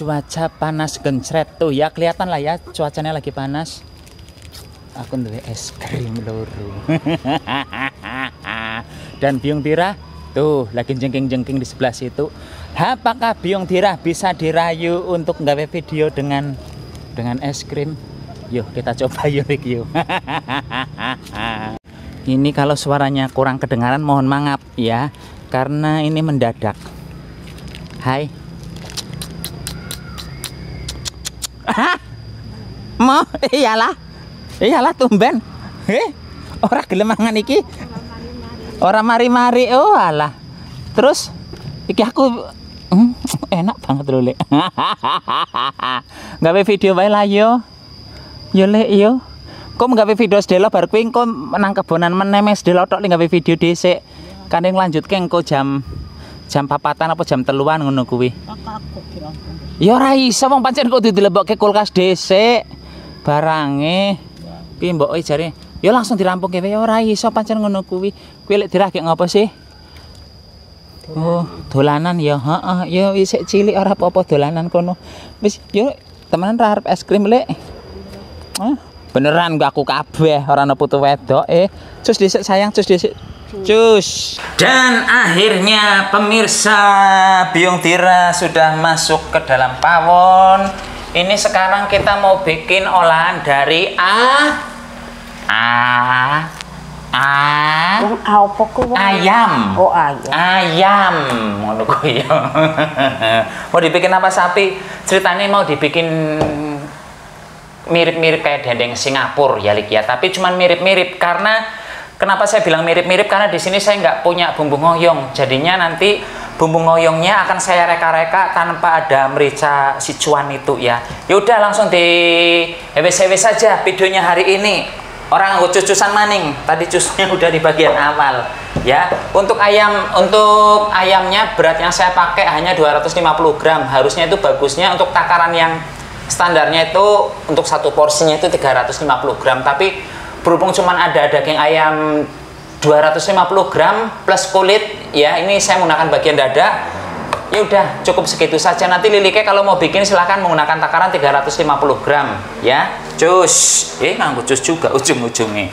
cuaca panas gencret tuh ya, kelihatan lah ya cuacanya lagi panas. Aku nduwe es krim loro. Dan Biung Tira tuh lagi jengking-jengking di sebelah situ. Apakah Biung Tira bisa dirayu untuk nggawe video dengan es krim? Yuk kita coba yuk. Ini kalau suaranya kurang kedengaran mohon maaf ya, karena ini mendadak. Hai. Mau iyalah tumben. Ora gelem mangan iki. Ora mari-mari. Oh alah. Terus iki aku enak banget lho, Lek. Gawe video wae lah yo. Yo Lek yo. Kok nggawe video sedelo bar kuwi engko nang kebonan meneh mes sedelo tok nggawe video dhisik. Kan nglanjutke engko jam 4-an apa jam 3-an ngono kuwi. Ya ora iso wong pancen kok dilebokke kulkas dhisik. Barange piye mboke jare ya langsung dirampungke wae ora iso pancen ngono kuwi. Kuwi lek dirah gek ngopo sih? Oh, dolanan ya. Heeh, ya isik cilik ora apa-apa dolanan kono. Wis yo temenan ra arep es krim lek. Beneran gak aku kabeh ora ana putu wedok. Cus dhisik sayang, cus dhisik. Cus. Dan akhirnya pemirsa Biung Tira sudah masuk ke dalam pawon. Ini sekarang kita mau bikin olahan dari ayam. Oh ayam. Ayam. Ngono kuwi ya. Mau dibikin apa sapi? Ceritanya mau dibikin mirip-mirip kayak dendeng Singapura ya Lik ya. Tapi cuman mirip-mirip karena kenapa saya bilang mirip-mirip karena di sini saya nggak punya bumbu ngoyong. Jadinya nanti bumbu ngoyongnya akan saya reka-reka tanpa ada merica Sichuan itu ya. Ya udah langsung di hewe-hewe saja videonya hari ini. Orang nggo cucusan maning. Tadi cusnya udah di bagian awal ya. Untuk ayamnya berat yang saya pakai hanya 250 gram. Harusnya itu bagusnya untuk takaran yang standarnya itu untuk satu porsinya itu 350 gram. Tapi berhubung cuman ada daging ayam 250 gram plus kulit ya, ini saya menggunakan bagian dada. Ya udah cukup segitu saja. Nanti Lilike kalau mau bikin silahkan menggunakan takaran 350 gram ya. Cus nganggo cus juga ujung-ujungnya.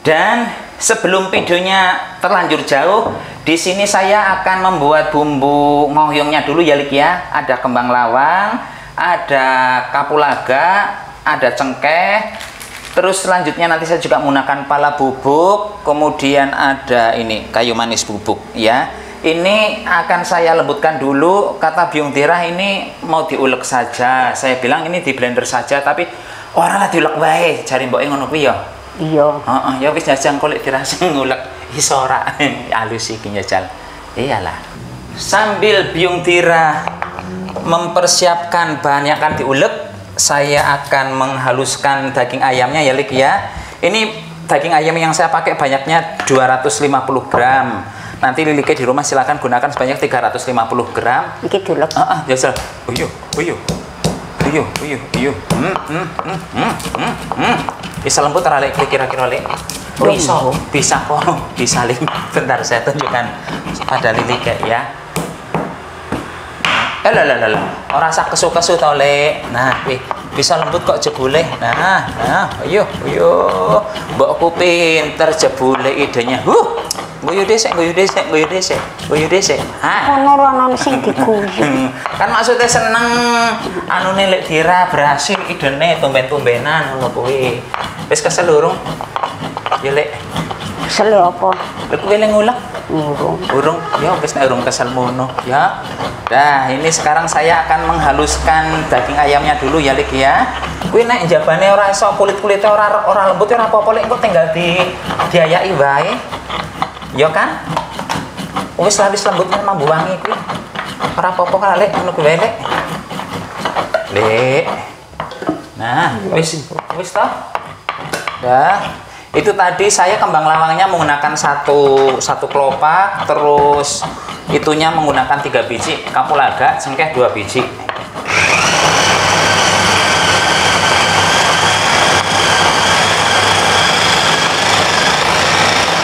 Dan sebelum videonya terlanjur jauh, di sini saya akan membuat bumbu ngoyongnya dulu ya Lik ya. Ada kembang lawang, ada kapulaga, ada cengkeh. Terus selanjutnya nanti saya juga menggunakan pala bubuk, kemudian ada ini kayu manis bubuk ya. Ini akan saya lembutkan dulu. Kata Biung Tira ini mau diulek saja. Saya bilang ini di blender saja, tapi orang lah diulek wae. Jare mboke ngono kuwi ya. Iya. Heeh, ya wis jajang kok lek dirasa ngulek iso ora halus iki njajal. Iyalah. Sambil Biung Tira mempersiapkan bahan yang akan diulek, saya akan menghaluskan daging ayamnya ya Lik ya. Ini daging ayam yang saya pakai banyaknya 250 gram. Nanti Lilike di rumah silakan gunakan sebanyak 350 gram. Iki dulek. Ya sel. Uyuh. Bisa lembut ora Lek kira-kira Lek? Bisa kok. Bisa Lek. Bentar saya tunjukkan pada Lilike ya. Orang sak kesu-kesu tau Lek. Nah, bisa lembut kok jebule. Nah, ayo. Mbokku pinter jebule idenya. Guyu dhisik. Ono sing diguyu. Kan maksudnya seneng anune Lek Tira berhasil idene tumben-tumbenan ngono kuwi. Wis kesel urung? Ya Lek. Kesel apa? Lek kuwi ngulek. Urung. Ya wis nek urung kesel ngono ya. Nah, ini sekarang saya akan menghaluskan daging ayamnya dulu ya Lik ya. Kuwi nek jabane ora iso kulit-kulite ora lembut ora apa-apa Lek, engko tinggal diayai wae. Ya kan? Wis lembut nang mambu wangi kuwi. Ora apa-apa kan Lek, ngono kuwi Lek. Lek. Nah, wis toh? Dah. Itu tadi saya kembang lawangnya menggunakan satu kelopak, terus itunya menggunakan 3 biji, kapulaga, cengkeh 2 biji.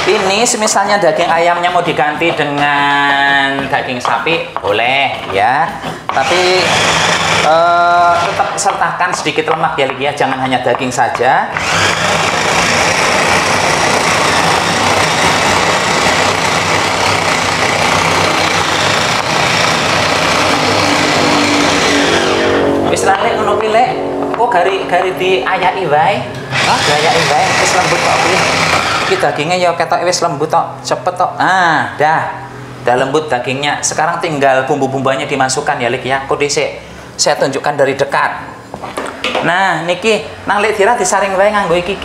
Ini misalnya daging ayamnya mau diganti dengan daging sapi, boleh ya. Tapi tetap sertakan sedikit lemak ya, Lik ya. Jangan hanya daging saja. Wis lek ngono kuwi Lek. Kok gari diayaki wae? Hah? Diayaki wae wis lembut kok kuwi. Iki dagingnya ya ketok wis lembut tok, cepet tok. Ah, dah lembut dagingnya. Sekarang tinggal bumbu-bumbunya dimasukkan ya, Lik ya. Kok dhisik saya tunjukkan dari dekat. Nah, niki nang Lek Dira disaring wae nganggo iki.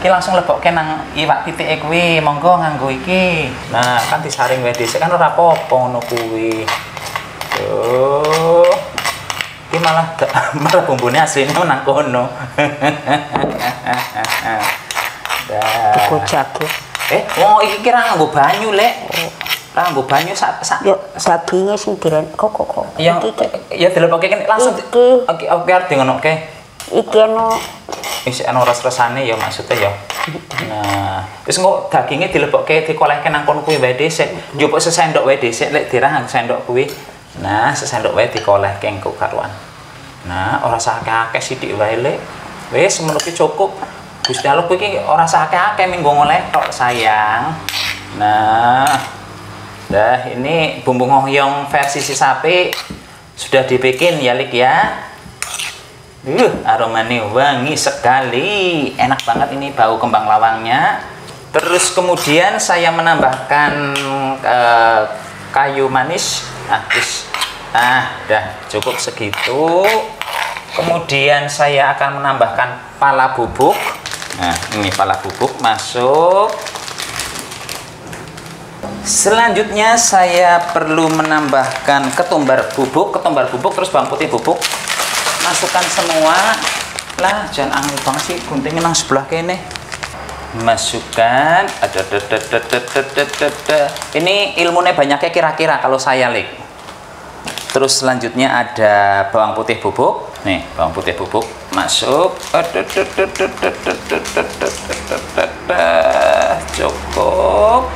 Iki langsung lebokke nang iwak titike kuwi. Monggo nganggo iki. Nah, kan disaring wae dhisik kan ora apa-apa ngono kuwi. Tuh. Ini malah bumbunya aslinya nang kono. Dikocak ya. Iki kira nganggo banyu, Lek. Nganggo banyu sak. Yo dagingnya sing diren kok. Ya dilebokke langsung. Oke, arep ngonoke. Iki Wis ana res-resane ya maksudnya ya. Nah, wis engko dagingnya dilebokke dikolehke nang kono kuwi wae dhisik. Njupuk sesendok wae dhisik Lek Dira nganggo sendok kuwi. Nah, sesendok wae dikolehke engko karuan. Nah, ora sakake sithik wae Lek. Wis semono ki cukup. Gusti Allah kuwi iki ora sakake minggu ngoleh tok sayang. Nah, ini bumbu ngoyong versi si sapi sudah dibikin ya, Lik ya. Aromanya wangi sekali. Enak banget ini bau kembang lawangnya. Terus kemudian saya menambahkan kayu manis. Dah cukup segitu. Kemudian saya akan menambahkan pala bubuk. Nah, ini pala bubuk masuk. Selanjutnya saya perlu menambahkan ketumbar bubuk terus bawang putih bubuk. Masukkan semua. Lah, jangan angel banget sih guntingnya nang sebelah kene. Masukkan. Ini ilmunya banyaknya kira-kira kalau saya, Lik. Terus selanjutnya ada bawang putih bubuk. Nih, bawang putih bubuk masuk. Cukup.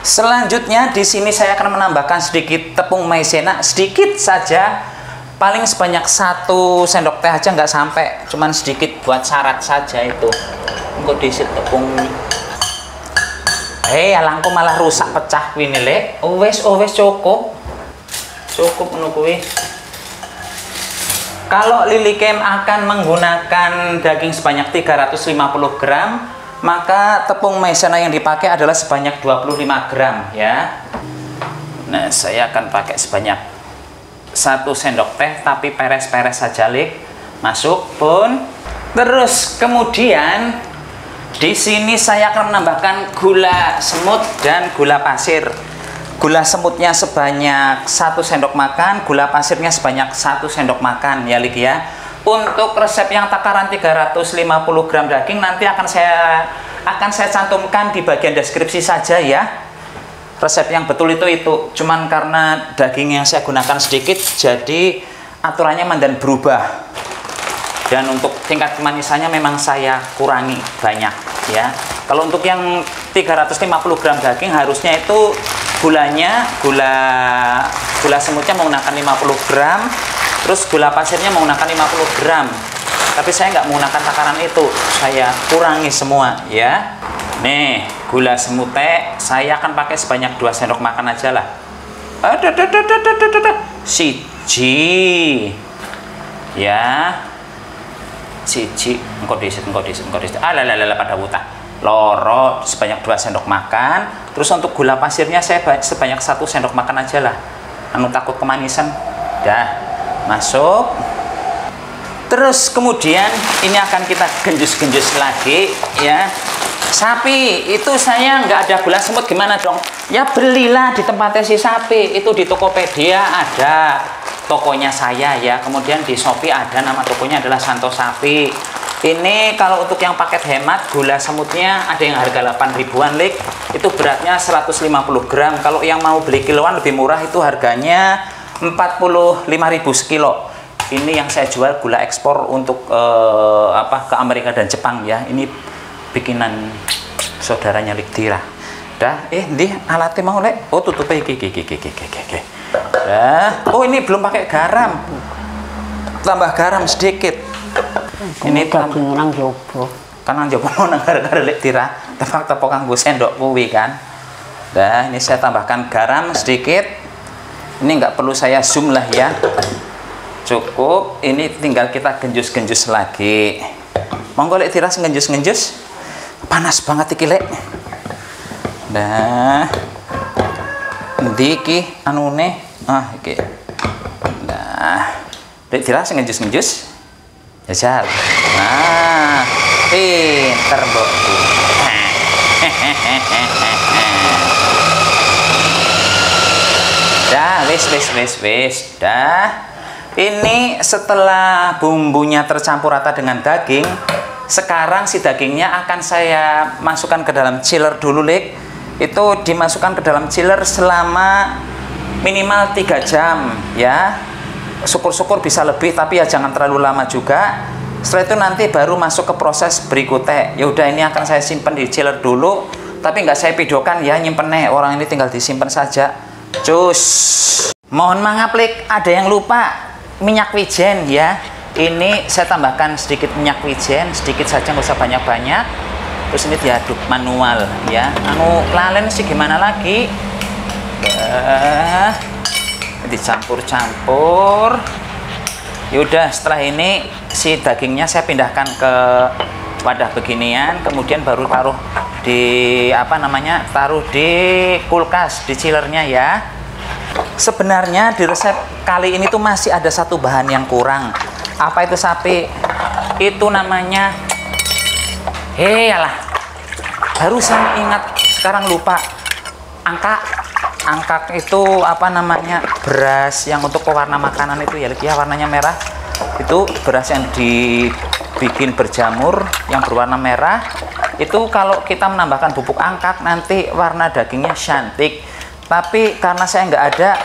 Selanjutnya di sini saya akan menambahkan sedikit tepung maizena, sedikit saja. Paling sebanyak 1 sendok teh aja, nggak sampai, cuman sedikit buat syarat saja itu. Engko diisi tepung. Alangku malah rusak pecah ini, Lek. Wes cukup. Cukup ngono kuwi. Kalau Lili Kem akan menggunakan daging sebanyak 350 gram, maka tepung maizena yang dipakai adalah sebanyak 25 gram ya. Nah, saya akan pakai sebanyak 1 sendok teh, tapi peres-peres saja, Lik. Masuk pun. Terus kemudian di sini saya akan menambahkan gula semut dan gula pasir. Gula semutnya sebanyak 1 sendok makan, gula pasirnya sebanyak 1 sendok makan ya, Lik ya. Untuk resep yang takaran 350 gram daging nanti akan saya cantumkan di bagian deskripsi saja ya. Resep yang betul itu cuman karena daging yang saya gunakan sedikit, jadi aturannya mandan berubah. Dan untuk tingkat kemanisannya memang saya kurangi banyak ya. Kalau untuk yang 350 gram daging harusnya itu gula semutnya menggunakan 50 gram, terus gula pasirnya menggunakan 50 gram. Tapi saya nggak menggunakan takaran itu, saya kurangi semua ya. Nih, gula semut teh saya akan pakai sebanyak 2 sendok makan aja lah. Siji. Ya. Siji, engko disit. Pada wutah. Loro sebanyak 2 sendok makan. Terus untuk gula pasirnya saya sebanyak 1 sendok makan aja lah. Anu takut kemanisan. Dah, masuk. Terus kemudian ini akan kita genjus-genjus lagi ya. Sapi itu saya nggak ada gula semut, gimana dong? Ya belilah di tempatnya si sapi. Itu di Tokopedia ada tokonya saya ya. Kemudian di Shopee ada, nama tokonya adalah Santo Sapi. Ini kalau untuk yang paket hemat, gula semutnya ada yang harga 8 ribuan, Lik. Itu beratnya 150 gram. Kalau yang mau beli kiloan lebih murah, itu harganya 45.000 sekilo. Ini yang saya jual gula ekspor untuk ke Amerika dan Jepang ya. Ini bikinan saudaranya Lik Tira. Dah, ndi alatnya mau Lek? Oh, tutupnya iki. Dah. Oh, ini belum pakai garam. Tambah garam sedikit. Ini daging nang jowo. Kan nang jowo nang gara-gara Lik Tira tepok-tepok kanggo sendok kuwi kan. Dah, ini saya tambahkan garam sedikit. Ini nggak perlu saya zoom lah ya. Cukup. Ini tinggal kita genjus-genjus lagi. Monggo Lik Tira ngenjus-ngenjus. Panas banget iki Lek. Nah, endi iki anune? Ah, iki. Nah, Lik Tira ngenjus-ngenjus. Jajal. Nah, pinter mbokku. Dah, wis. Dah. Ini setelah bumbunya tercampur rata dengan daging, sekarang si dagingnya akan saya masukkan ke dalam chiller dulu, Lik. Itu dimasukkan ke dalam chiller selama minimal 3 jam ya. Syukur-syukur bisa lebih, tapi ya jangan terlalu lama juga. Setelah itu nanti baru masuk ke proses berikutnya. Ya udah, ini akan saya simpan di chiller dulu, tapi nggak saya videokan ya, nyimpennya. Orang ini tinggal disimpan saja. Cus. Mohon maaf Lik, ada yang lupa minyak wijen ya. Ini saya tambahkan sedikit minyak wijen, sedikit saja, nggak usah banyak-banyak. Terus ini diaduk manual ya. Lalen sih gimana lagi? Dicampur-campur. Yaudah, setelah ini si dagingnya saya pindahkan ke wadah beginian, kemudian baru taruh di taruh di kulkas, di chillernya ya. Sebenarnya di resep kali ini tuh masih ada satu bahan yang kurang. Apa itu Sapi? Itu namanya barusan ingat, sekarang lupa. Angkak itu beras yang untuk pewarna makanan itu ya, warnanya merah. Itu beras yang dibikin berjamur yang berwarna merah. Itu kalau kita menambahkan bubuk angkak nanti warna dagingnya cantik. Tapi karena saya nggak ada,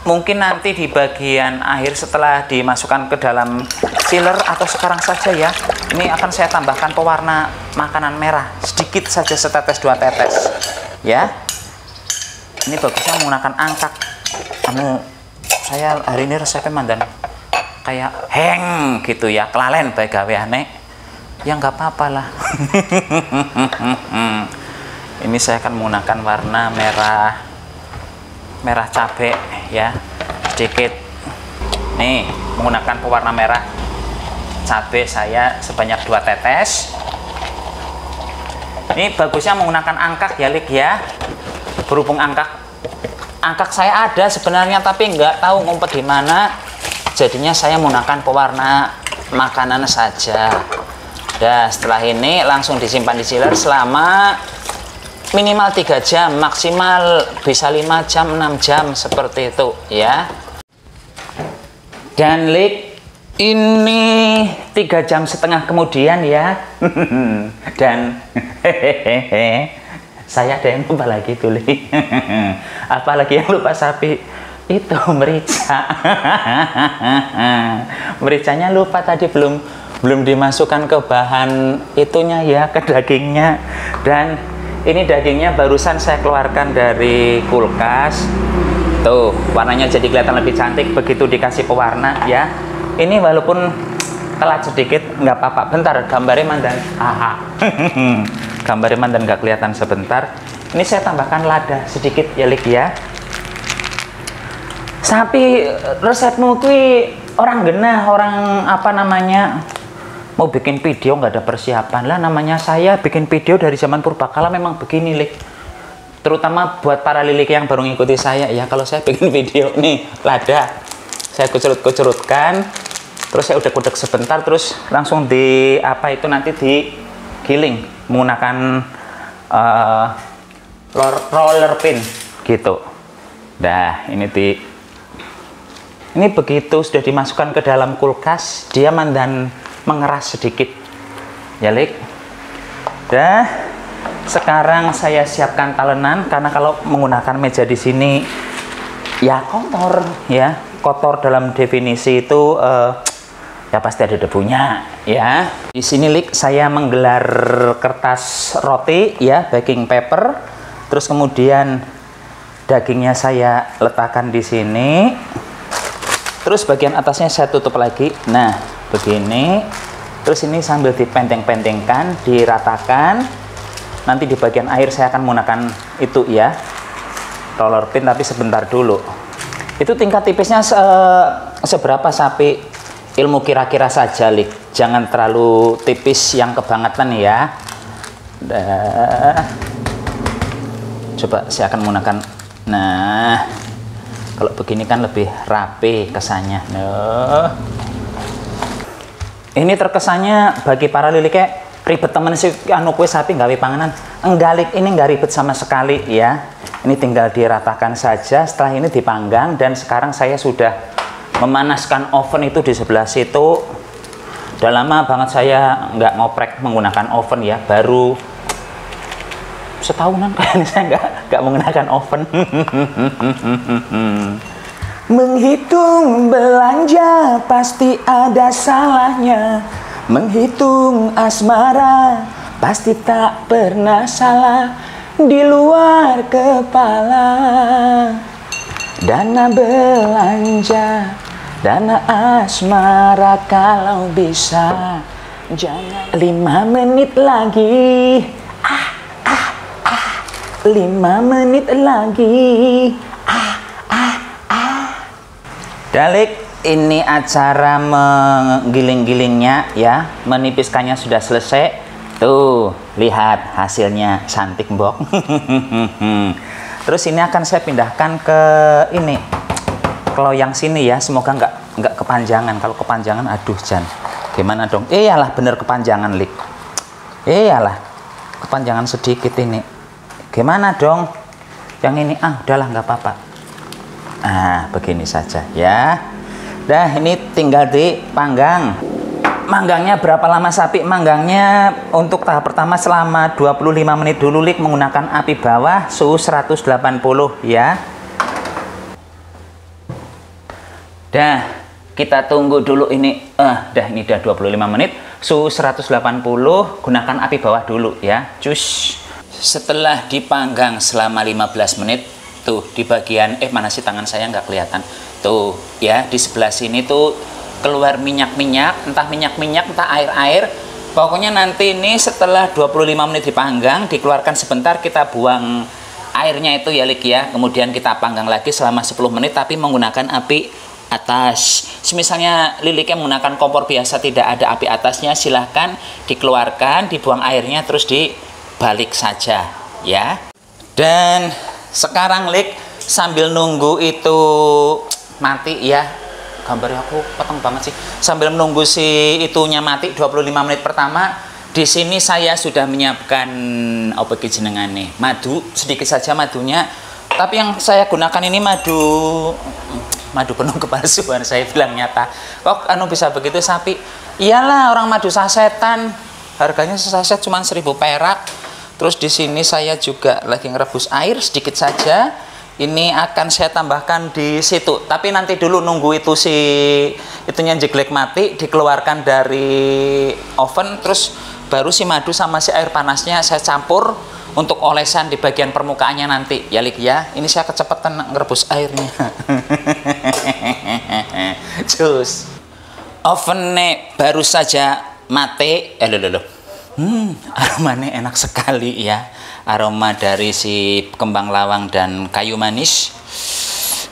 mungkin nanti di bagian akhir setelah dimasukkan ke dalam chiller atau sekarang saja ya. Ini akan saya tambahkan pewarna makanan merah sedikit saja, setetes 2 tetes ya. Ini bagusnya menggunakan angkak. Saya hari ini resepnya mandan kayak heng gitu ya, kelalen baik gaweane. Ya nggak apa-apa lah. Ini saya akan menggunakan warna merah cabai ya, sedikit. Nih, menggunakan pewarna merah cabai saya sebanyak 2 tetes. Ini bagusnya menggunakan angkak ya Lik ya. Berhubung angkak saya ada sebenarnya, tapi nggak tahu ngumpet di mana. Jadinya saya menggunakan pewarna makanan saja. Nah, setelah ini langsung disimpan di chiller selama minimal 3 jam, maksimal bisa 5 jam, 6 jam seperti itu ya. Dan Lik, ini 3,5 jam kemudian ya. Dan saya ada yang lupa lagi tuh Lik. Apalagi yang lupa Sapi? Itu merica. Mericanya lupa tadi, belum dimasukkan ke bahan itunya ya, ke dagingnya. Dan ini dagingnya barusan saya keluarkan dari kulkas. Tuh, warnanya jadi kelihatan lebih cantik begitu dikasih pewarna ya. Ini walaupun telat sedikit nggak apa-apa. Bentar, gambarnya mandan. Gambarnya mandan nggak kelihatan sebentar. Ini saya tambahkan lada sedikit ya Lik ya. Sapi, resepmu kuwi orang genah, orang mau bikin video nggak ada persiapan lah. Namanya saya bikin video dari zaman purbakala memang begini Lik. Terutama buat para lilik yang baru ngikuti saya ya, kalau saya bikin video nih lada saya kucurut-kucurutkan, terus saya udek-udek sebentar, terus langsung nanti digiling menggunakan roller pin gitu. Dah, ini begitu sudah dimasukkan ke dalam kulkas, dia mandan mengeras sedikit ya Lik. Dah, sekarang saya siapkan talenan, karena kalau menggunakan meja di sini ya kotor ya. Kotor dalam definisi itu ya pasti ada debunya ya. Di sini Lik saya menggelar kertas roti ya, baking paper. Terus kemudian dagingnya saya letakkan di sini. Terus bagian atasnya saya tutup lagi. Nah, begini. Terus ini sambil dipenteng-pentengkan, diratakan. Nanti di bagian air saya akan menggunakan itu ya, roller pin, tapi sebentar dulu. Itu tingkat tipisnya seberapa Sapi? Ilmu kira-kira saja, Lik. Jangan terlalu tipis yang kebangetan ya. Coba saya akan menggunakan. Nah, kalau begini kan lebih rapi kesannya. Ini terkesannya bagi para Lili kayak ribet temen sih, anu kue Sapi gawe panganan. Enggak, Lik, ini enggak ribet sama sekali ya. Ini tinggal diratakan saja. Setelah ini dipanggang, dan sekarang saya sudah memanaskan oven itu di sebelah situ. Udah lama banget saya nggak ngoprek menggunakan oven ya, baru setahunan kayaknya saya nggak menggunakan oven. Menghitung belanja pasti ada salahnya, menghitung asmara pasti tak pernah salah di luar kepala. Dana belanja, dana asmara kalau bisa jangan 5 menit lagi. 5 menit lagi. Dalik, ini acara menggiling-gilingnya ya, menipiskannya sudah selesai. Tuh, lihat hasilnya cantik mbok. Terus ini akan saya pindahkan ke ini, ke loyang sini ya. Semoga nggak kepanjangan. Kalau kepanjangan, aduh Jan, gimana dong? Iyalah bener kepanjangan, Lik. Iyalah kepanjangan sedikit ini. Gimana dong? Yang ini udahlah nggak apa-apa. Begini saja ya. Dah, ini tinggal dipanggang. Manggangnya berapa lama Sapi? Manggangnya untuk tahap pertama selama 25 menit dulu, Lik, menggunakan api bawah suhu 180 ya. Dah, kita tunggu dulu ini. Dah, ini udah 25 menit suhu 180, gunakan api bawah dulu ya. Cus. Setelah dipanggang selama 15 menit, tuh di bagian mana sih, tangan saya nggak kelihatan. Tuh ya, di sebelah sini tuh keluar minyak-minyak, entah minyak-minyak, entah air-air. Pokoknya nanti ini setelah 25 menit dipanggang, dikeluarkan sebentar, kita buang airnya itu ya, Lik ya. Kemudian kita panggang lagi selama 10 menit, tapi menggunakan api atas. Misalnya Liliknya menggunakan kompor biasa, tidak ada api atasnya, silahkan dikeluarkan, dibuang airnya, terus dibalik saja ya. Dan sekarang, Lik, sambil nunggu itu mati ya, gambarnya aku potong banget sih. Sambil menunggu si itunya mati 25 menit pertama, di sini saya sudah menyiapkan apa jenengane, madu, sedikit saja madunya. Tapi yang saya gunakan ini madu penuh kepalsuan, saya bilang nyata. Kok bisa begitu Sapi? Iyalah, orang madu sasetan. Harganya sesaset cuma 1000 perak. Terus di sini saya juga lagi ngerebus air sedikit saja. Ini akan saya tambahkan di situ. Tapi nanti dulu nunggu itu itunya jeglek mati, dikeluarkan dari oven, terus baru si madu sama si air panasnya saya campur untuk olesan di bagian permukaannya nanti. Ya, Lik ya. Ini saya kecepatan ngerebus airnya. Cus. Ovennya baru saja mati. Aromanya enak sekali ya. Aroma dari si kembang lawang dan kayu manis.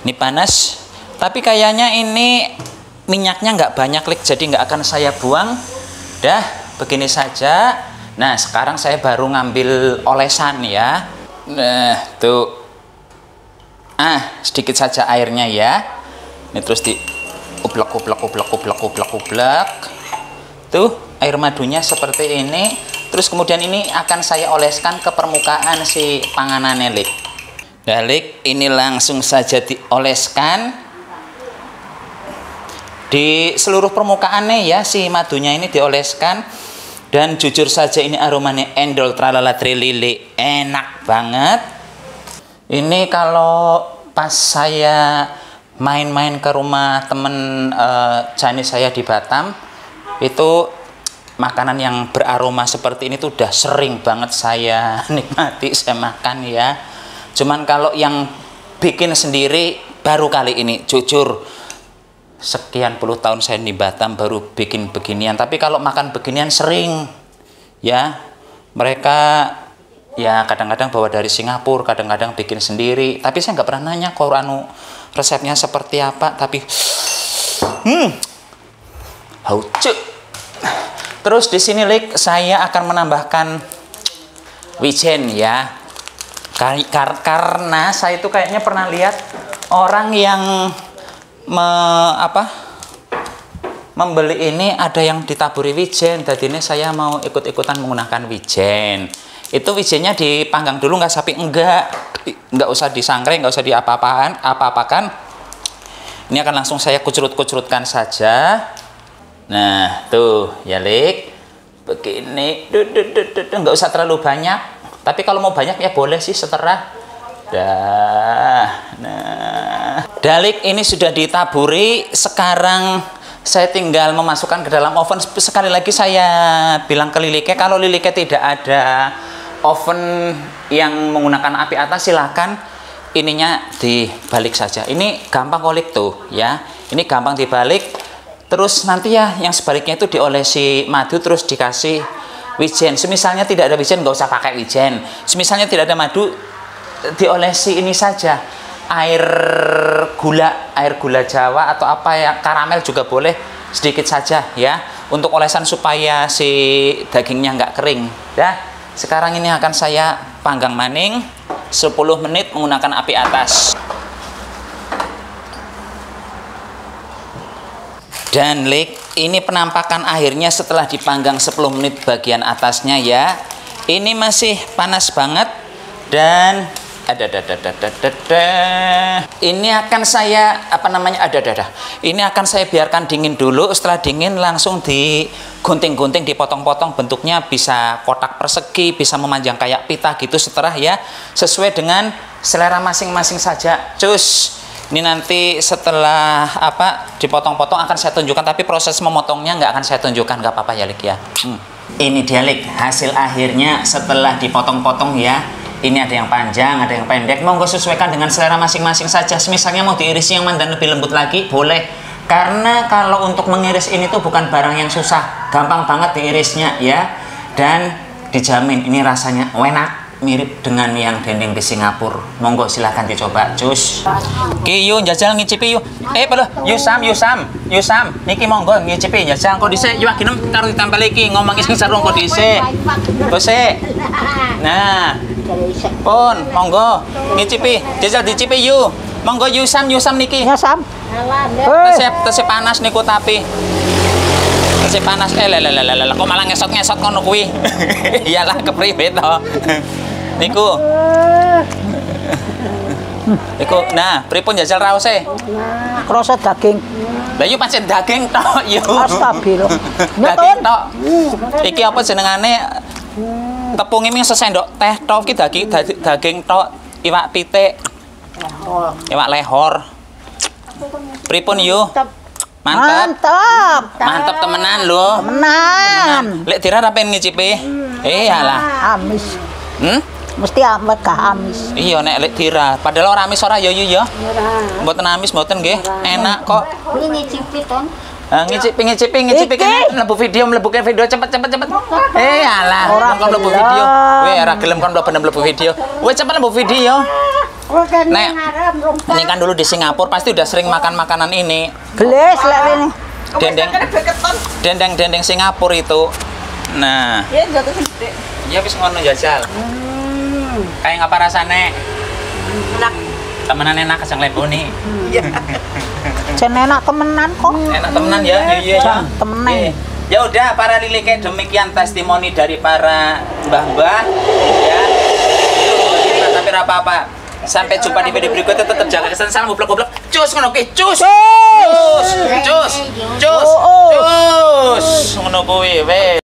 Ini panas, tapi kayaknya ini minyaknya nggak banyak, Lik, jadi nggak akan saya buang. Dah, begini saja. Nah, sekarang saya baru ngambil olesan ya. Nah, tuh. Sedikit saja airnya ya. Ini terus di ublek. Tuh, air madunya seperti ini. Terus kemudian ini akan saya oleskan ke permukaan si panganannya, Lik. Nah, Lik, ini langsung saja dioleskan di seluruh permukaannya ya, si madunya ini dioleskan. Dan jujur saja ini aromanya endol tralala trilili, enak banget. Ini kalau pas saya main-main ke rumah temen Chinese saya di Batam, Itu makanan yang beraroma seperti ini tuh udah sering banget saya nikmati, saya makan ya. Cuman kalau yang bikin sendiri baru kali ini, jujur. Sekian puluh tahun saya di Batam baru bikin beginian. Tapi kalau makan beginian sering ya. Mereka ya kadang-kadang bawa dari Singapura, kadang-kadang bikin sendiri. Tapi saya nggak pernah nanya kok resepnya seperti apa. Tapi haucuk. Terus di sini Lik, saya akan menambahkan wijen ya. Karena saya itu kayaknya pernah lihat orang yang membeli ini ada yang ditaburi wijen. Jadi ini saya mau ikut-ikutan menggunakan wijen. Itu wijennya dipanggang dulu nggak sapi? Nggak usah disangrai, nggak usah apa-apakan. Ini akan langsung saya kucurut-kucurutkan saja. Nah tuh ya Lik, begini. Nggak usah terlalu banyak. Tapi kalau mau banyak ya boleh sih seterah. Nah, Dalik ini sudah ditaburi. Sekarang saya tinggal memasukkan ke dalam oven. Sekali lagi saya bilang ke Lilike, kalau Lilike tidak ada oven yang menggunakan api atas, silakan ininya dibalik saja. Ini gampang kolik tuh ya. Ini gampang dibalik. Terus nanti ya yang sebaliknya itu diolesi madu terus dikasih wijen. Semisalnya tidak ada wijen nggak usah pakai wijen. Semisalnya tidak ada madu, diolesi ini saja air gula Jawa atau apa ya, karamel juga boleh sedikit saja ya, untuk olesan supaya si dagingnya nggak kering ya. Sekarang ini akan saya panggang maning 10 menit menggunakan api atas. Dan Lik, ini penampakan akhirnya setelah dipanggang 10 menit bagian atasnya ya. Ini masih panas banget dan ini akan saya ini akan saya biarkan dingin dulu. Setelah dingin langsung digunting-gunting, dipotong-potong, bentuknya bisa kotak persegi, bisa memanjang kayak pita gitu setelah ya, sesuai dengan selera masing-masing saja. Cus. Ini nanti setelah dipotong-potong akan saya tunjukkan, tapi proses memotongnya nggak akan saya tunjukkan, nggak apa-apa ya Lik ya. Ini dia Lik, hasil akhirnya setelah dipotong-potong ya. Ini ada yang panjang, ada yang pendek. Monggo sesuaikan dengan selera masing-masing saja. Misalnya mau diiris yang mana dan lebih lembut lagi, boleh. Karena kalau untuk mengiris ini tuh bukan barang yang susah, gampang banget diirisnya ya. Dan dijamin ini rasanya enak. Mirip dengan yang dendeng di Singapura. Monggo silahkan dicoba, cus. Ki yuk jajal ngicipi yuk. Yusam. Niki monggo ngicipi jajal kok dhisik. Yuk aginem karo ditempel iki ngomong sing sarung kok dhisik. Kose. Nah. Pun monggo ngicipi. Jajal dicipi yuk. Monggo Yusam niki. Yusam. Tesih panas niku tapi. Tesih panas. Kok malah ngesot-ngesot ngono kuwi. Iyalah kepriwe to. Niku, nah, pripun jajal raose? Krasa daging. Lah yo pancen daging tok yo. Astagfirullah. Daging tok. Iki apa jenengane? Tepung ini sesendok teh tok iki daging tok, iwak pitik. Iwak lehor. Pripun yo? Mantap temenan lho. Temenan. Lek dira ra pengen ngicipi. Iyalah. Amis. Mesti gak amis. Iya nek lek dira. Padahal ora amis ora ya ya. Mboten amis mboten nggih. Enak kok. Kuwi ngicipi ton. Ngicipi kene mlebu video cepet. Alah, kon mlebu video. Kowe ora gelem kon mlebu video. Kowe cepet mlebu video. Nek ini kan dulu di Singapura pasti udah sering makan makanan ini. Geles lek ini. Dendeng Singapura itu. Nah. Ya jatuh gede. Ya wis ngono jajal. Kayak ngapa rasane? Enak. Temenan enak kejang leboni. Iya. Jen enak temenan kok. Enak temenan ya. Iya. Temenan. Ya udah para Lilike, demikian testimoni dari para mbah-mbah ya. Tapi apa-apa. Sampai jumpa di video berikutnya, tetap jaga kesehatan. Salam goblok-goblok. Cus ngono kuwi, cus. Cus. Ngono kuwi weh.